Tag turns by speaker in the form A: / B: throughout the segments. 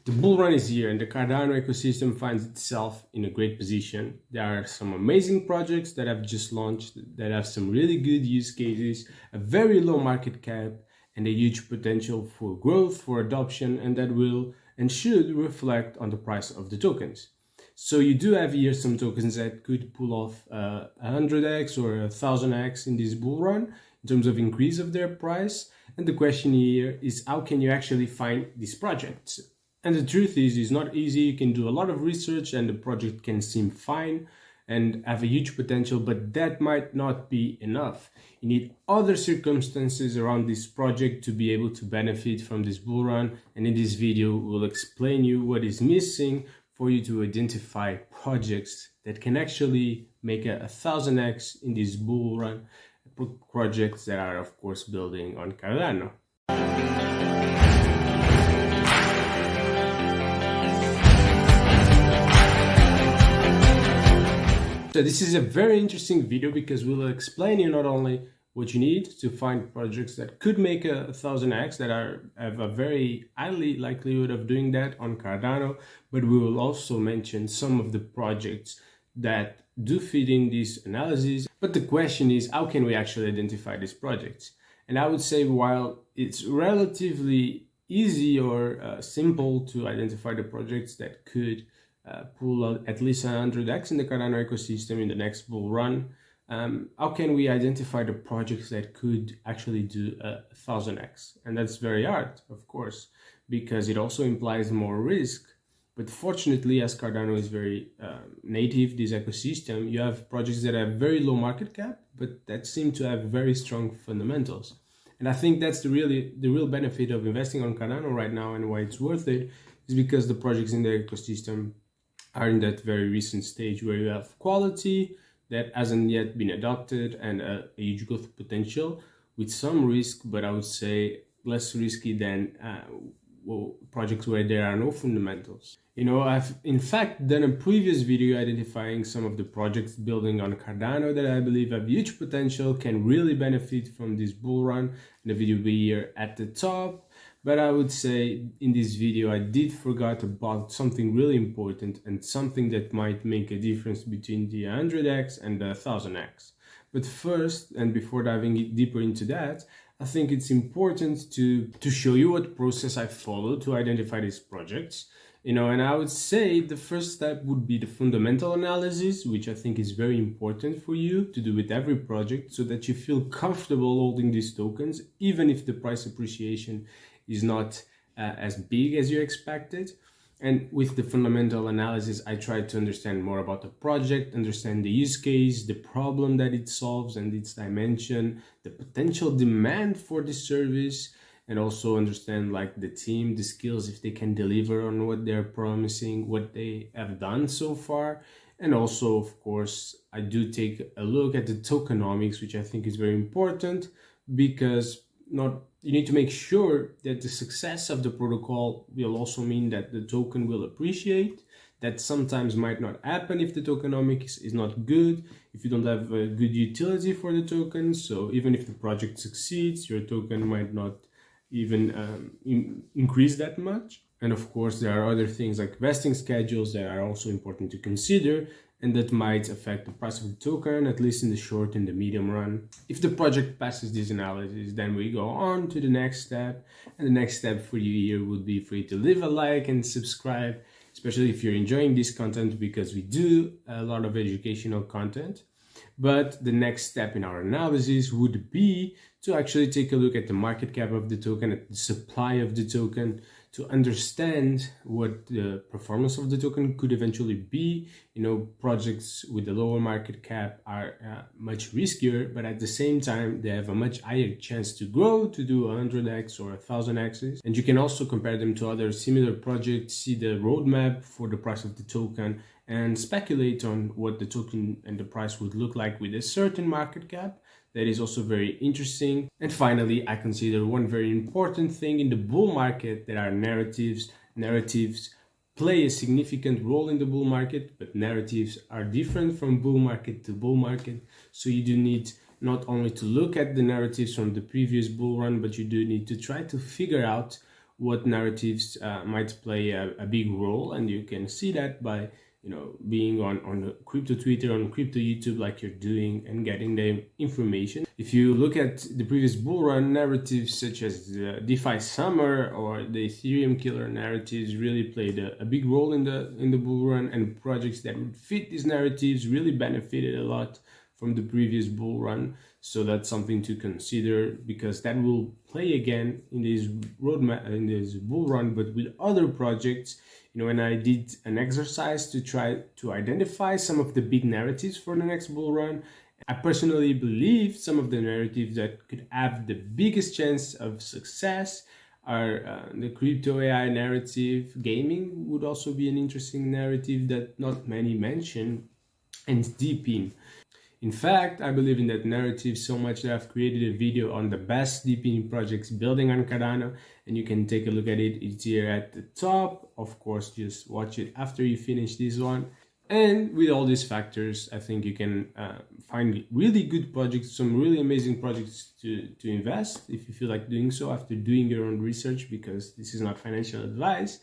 A: The bull run is here and the Cardano ecosystem finds itself in a great position. There are some amazing projects that have just launched that have some really good use cases, a very low market cap, and a huge potential for growth, for adoption, and that will and should reflect on the price of the tokens. So you do have here some tokens that could pull off 100x or 1000x in this bull run in terms of increase of their price. And the question here is, how can you actually find these projects? And the truth is, it's not easy. You can do a lot of research and the project can seem fine and have a huge potential, but that might not be enough. You need other circumstances around this project to be able to benefit from this bull run. And in this video, we'll explain you what is missing for you to identify projects that can actually make a 1000x in this bull run, projects that are of course building on Cardano. So this is a very interesting video because we'll explain you not only what you need to find projects that could make a 1000x, that have a very highly likelihood of doing that on Cardano, but we will also mention some of the projects that do fit in this analysis. But the question is, how can we actually identify these projects? And I would say, while it's relatively easy or simple to identify the projects that could pull at least 100x in the Cardano ecosystem in the next bull run, how can we identify the projects that could actually do 1000x? And that's very hard, of course, because it also implies more risk. But fortunately, as Cardano is very native, this ecosystem, you have projects that have very low market cap, but that seem to have very strong fundamentals. And I think that's the real benefit of investing on Cardano right now, and why it's worth it is because the projects in the ecosystem are in that very recent stage where you have quality that hasn't yet been adopted and a huge growth potential with some risk, but I would say less risky than projects where there are no fundamentals. You know, I've in fact done a previous video identifying some of the projects building on Cardano that I believe have huge potential, can really benefit from this bull run. The video will be here at the top. But I would say in this video, I did forget about something really important and something that might make a difference between the 100x and the 1000x. But first, and before diving deeper into that, I think it's important to show you what process I follow to identify these projects. You know, and I would say the first step would be the fundamental analysis, which I think is very important for you to do with every project so that you feel comfortable holding these tokens, even if the price appreciation is not as big as you expected. And with the fundamental analysis, I try to understand more about the project, understand the use case, the problem that it solves and its dimension, the potential demand for the service, and also understand like the team, the skills, if they can deliver on what they're promising, what they have done so far. And also, of course, I do take a look at the tokenomics, which I think is very important, because you need to make sure that the success of the protocol will also mean that the token will appreciate. That sometimes might not happen if the tokenomics is not good, if you don't have a good utility for the token. So even if the project succeeds, your token might not even increase that much. And of course, there are other things like vesting schedules that are also important to consider, and that might affect the price of the token, at least in the short and the medium run. If the project passes this analysis, then we go on to the next step. And the next step for you here would be for you to leave a like and subscribe, especially if you're enjoying this content, because we do a lot of educational content. But the next step in our analysis would be to actually take a look at the market cap of the token, at the supply of the token, to understand what the performance of the token could eventually be. You know, projects with a lower market cap are much riskier, but at the same time, they have a much higher chance to grow, to do 100x or 1000x's. And you can also compare them to other similar projects, see the roadmap for the price of the token, and speculate on what the token and the price would look like with a certain market cap. That is also very interesting. And finally, I consider one very important thing in the bull market. There are narratives. Narratives play a significant role in the bull market, but narratives are different from bull market to bull market. So you do need not only to look at the narratives from the previous bull run, but you do need to try to figure out what narratives might play a big role, and you can see that by being on the crypto Twitter, on crypto YouTube, like you're doing, and getting the information. If you look at the previous bull run, narratives such as the DeFi summer or the Ethereum killer narratives really played a big role in the bull run, and projects that would fit these narratives really benefited a lot from the previous bull run. So that's something to consider, because that will play again in this roadmap, in this bull run, but with other projects. When I did an exercise to try to identify some of the big narratives for the next bull run, I personally believe some of the narratives that could have the biggest chance of success are the crypto AI narrative. Gaming would also be an interesting narrative that not many mention, and deepin. In fact, I believe in that narrative so much that I've created a video on the best deepin projects building on Cardano, and you can take a look at it. It's here at the top. Of course, just watch it after you finish this one. And with all these factors, I think you can find really good projects, some really amazing projects to invest if you feel like doing so after doing your own research, because this is not financial advice.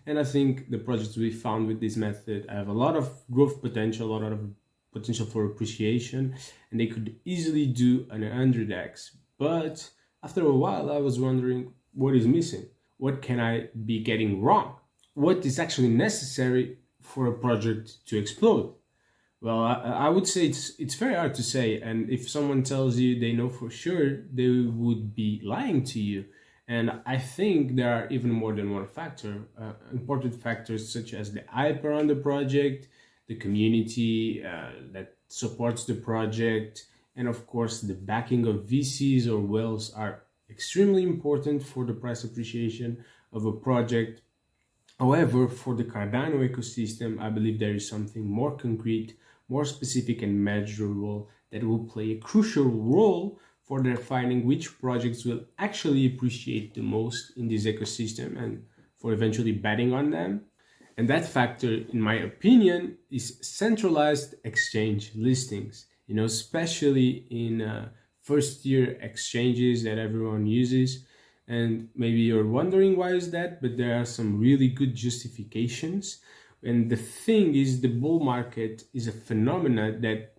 A: And I think the projects we found with this method have a lot of growth potential, a lot of potential for appreciation, and they could easily do an 100x. But after a while, I was wondering, what is missing? What can I be getting wrong? What is actually necessary for a project to explode? Well, I would say it's very hard to say, and if someone tells you they know for sure, they would be lying to you. And I think there are even more than one factor, important factors such as the hype around the project, the community that supports the project, and of course the backing of VCs or whales are extremely important for the price appreciation of a project. However, for the Cardano ecosystem, I believe there is something more concrete, more specific and measurable that will play a crucial role for defining which projects will actually appreciate the most in this ecosystem and for eventually betting on them. And that factor, in my opinion, is centralized exchange listings, especially in first-tier exchanges that everyone uses. And maybe you're wondering why is that, but there are some really good justifications. And the thing is, the bull market is a phenomenon that,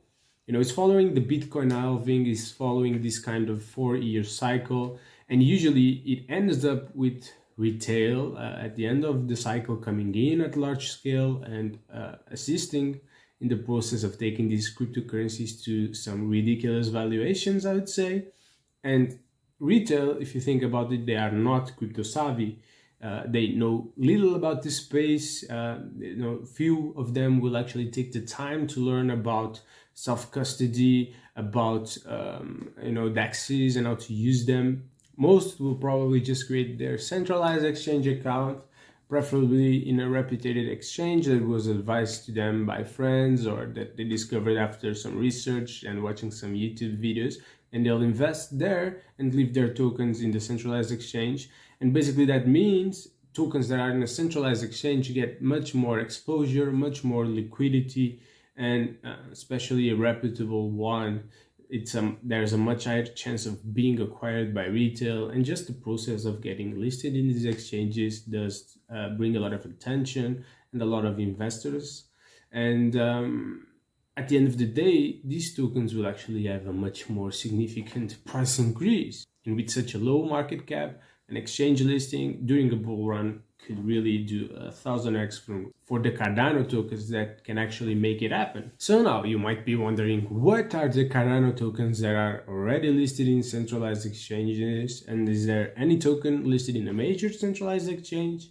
A: is following the Bitcoin halving, is following this kind of 4-year cycle. And usually it ends up with retail at the end of the cycle coming in at large scale and assisting in the process of taking these cryptocurrencies to some ridiculous valuations, I would say. And retail, if you think about it, they are not crypto savvy. They know little about this space. Few of them will actually take the time to learn about self-custody, about DEXs and how to use them. Most will probably just create their centralized exchange account, preferably in a reputed exchange that was advised to them by friends or that they discovered after some research and watching some YouTube videos, and they'll invest there and leave their tokens in the centralized exchange. And basically that means tokens that are in a centralized exchange get much more exposure, much more liquidity, and especially a reputable one. There's a much higher chance of being acquired by retail, and just the process of getting listed in these exchanges does bring a lot of attention and a lot of investors. And at the end of the day, these tokens will actually have a much more significant price increase. And with such a low market cap, an exchange listing during a bull run could really do 1000x for the Cardano tokens that can actually make it happen. So now you might be wondering, what are the Cardano tokens that are already listed in centralized exchanges, and is there any token listed in a major centralized exchange?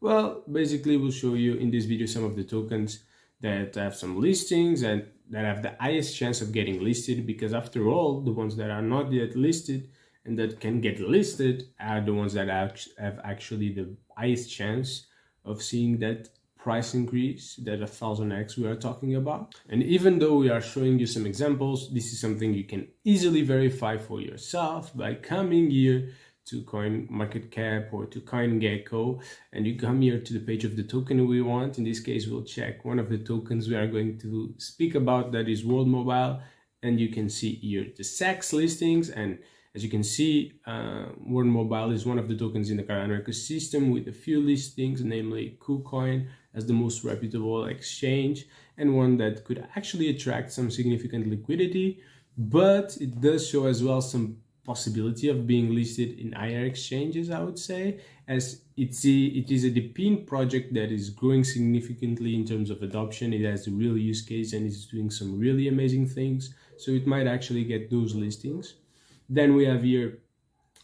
A: Well, basically we'll show you in this video some of the tokens that have some listings and that have the highest chance of getting listed, because after all, the ones that are not yet listed and that can get listed are the ones that have actually the highest chance of seeing that price increase, that 1000x we are talking about. And even though we are showing you some examples, this is something you can easily verify for yourself by coming here to CoinMarketCap or to CoinGecko, and you come here to the page of the token we want. In this case, we'll check one of the tokens we are going to speak about, that is World Mobile, and you can see here the SEX listings, and As you can see, Word Mobile is one of the tokens in the Cardano ecosystem with a few listings, namely KuCoin as the most reputable exchange and one that could actually attract some significant liquidity, but it does show as well some possibility of being listed in higher exchanges, I would say, as it is a DePIN project that is growing significantly in terms of adoption. It has a real use case and is doing some really amazing things, so it might actually get those listings. Then we have here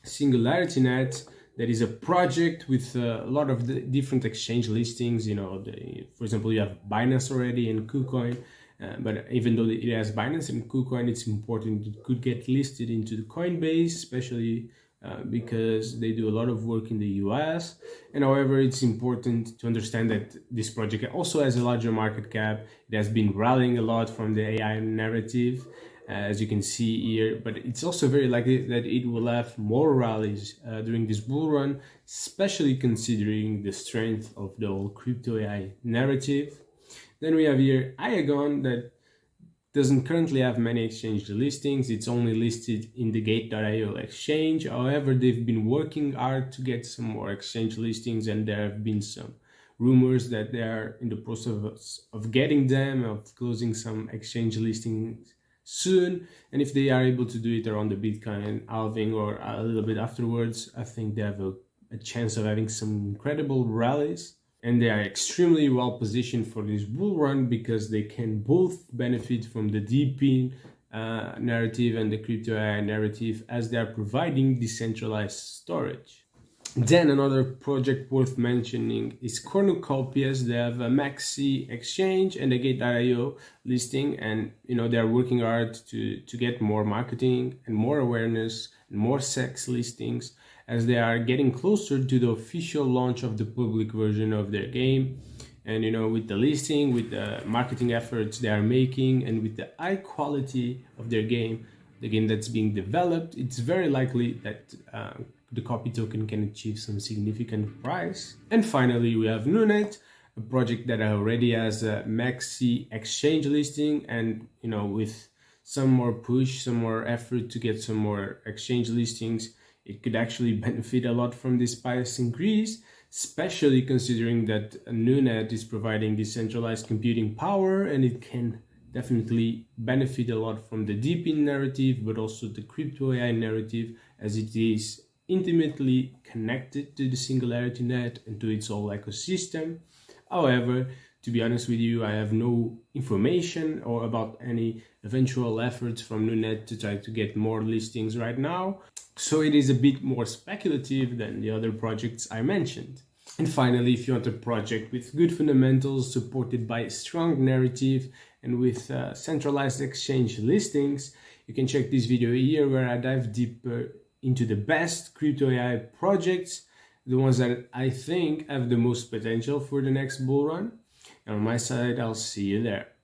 A: SingularityNet, that is a project with a lot of the different exchange listings. For example, you have Binance already and KuCoin, but even though it has Binance and KuCoin, it's important it could get listed into the Coinbase, especially because they do a lot of work in the US. And however, it's important to understand that this project also has a larger market cap. It has been rallying a lot from the AI narrative, as you can see here, but it's also very likely that it will have more rallies during this bull run, especially considering the strength of the whole crypto AI narrative. Then we have here Iagon, that doesn't currently have many exchange listings. It's only listed in the Gate.io exchange. However, they've been working hard to get some more exchange listings, and there have been some rumors that they are in the process of getting them, of closing some exchange listings soon. And if they are able to do it around the Bitcoin halving or a little bit afterwards, I think they have a chance of having some incredible rallies. And they are extremely well positioned for this bull run because they can both benefit from the DePIN narrative and the crypto AI narrative, as they are providing decentralized storage. Then another project worth mentioning is Cornucopias. They have a Maxi exchange and a Gate.io listing, and they are working hard to get more marketing and more awareness and more sex listings, as they are getting closer to the official launch of the public version of their game. And with the listing, with the marketing efforts they are making, and with the high quality of their game, the game that's being developed, it's very likely that the copy token can achieve some significant price. And finally, we have Nunet, a project that already has a Maxi exchange listing, and with some more push, some more effort to get some more exchange listings, it could actually benefit a lot from this price increase, especially considering that Nunet is providing decentralized computing power, and it can definitely benefit a lot from the DePIN narrative, but also the crypto AI narrative, as it is intimately connected to the SingularityNet and to its whole ecosystem. However, to be honest with you, I have no information or about any eventual efforts from Nunet to try to get more listings right now, so it is a bit more speculative than the other projects I mentioned. And finally, if you want a project with good fundamentals, supported by a strong narrative, and with centralized exchange listings, you can check this video here where I dive deeper into the best crypto AI projects, the ones that I think have the most potential for the next bull run. And on my side, I'll see you there.